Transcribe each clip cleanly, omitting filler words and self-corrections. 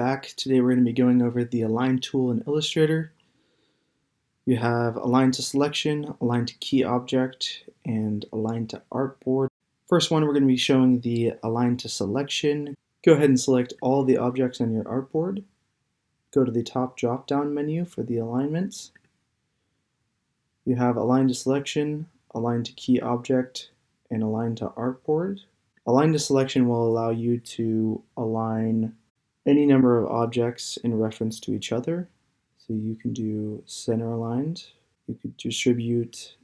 Back. Today we're going to be going over the Align tool in Illustrator. You have Align to Selection, Align to Key Object, and Align to Artboard. First one, we're going to be showing the Align to Selection. Go ahead and select all the objects on your artboard. Go to the top drop-down menu for the alignments. You have Align to Selection, Align to Key Object, and Align to Artboard. Align to Selection will allow you to align any number of objects in reference to each other. So you can do center aligned. You could distribute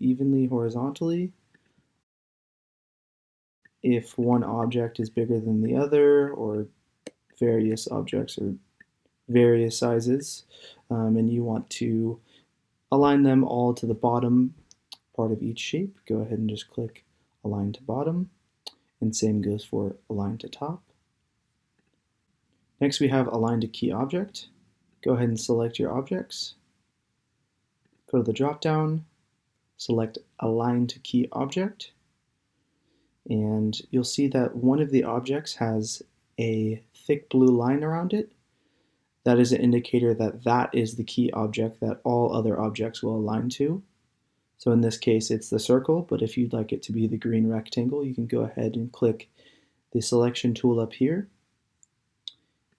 evenly horizontally. If one object is bigger than the other, or various objects or various sizes, and you want to align them all to the bottom part of each shape, go ahead and just click Align to Bottom, and same goes for Align to Top. Next we have Align to Key Object. Go ahead and select your objects. Go to the drop-down, select Align to Key Object, and you'll see that one of the objects has a thick blue line around it. That is an indicator that that is the key object that all other objects will align to. So in this case it's the circle, but if you'd like it to be the green rectangle, you can go ahead and click the selection tool up here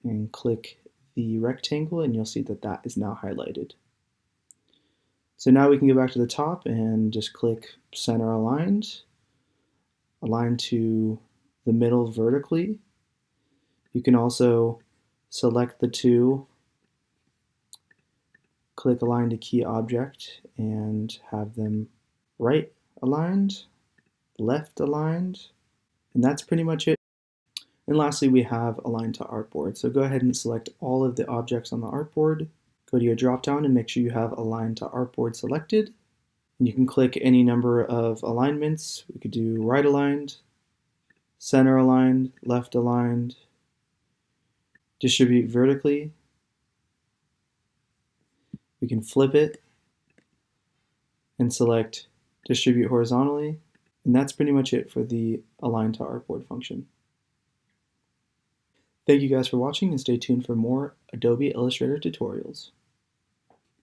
and click the rectangle, and you'll see that that is now highlighted. So now we can go back to the top and just click Center Aligned, align to the middle vertically. You can also select the two, click Align to Key Object, and have them right aligned, left aligned, and that's pretty much it. And lastly, we have Align to Artboard. So go ahead and select all of the objects on the artboard. Go to your drop-down and make sure you have Align to Artboard selected. And you can click any number of alignments. We could do right aligned, center aligned, left aligned, distribute vertically. We can flip it and select distribute horizontally. And that's pretty much it for the Align to Artboard function. Thank you guys for watching, and stay tuned for more Adobe Illustrator tutorials.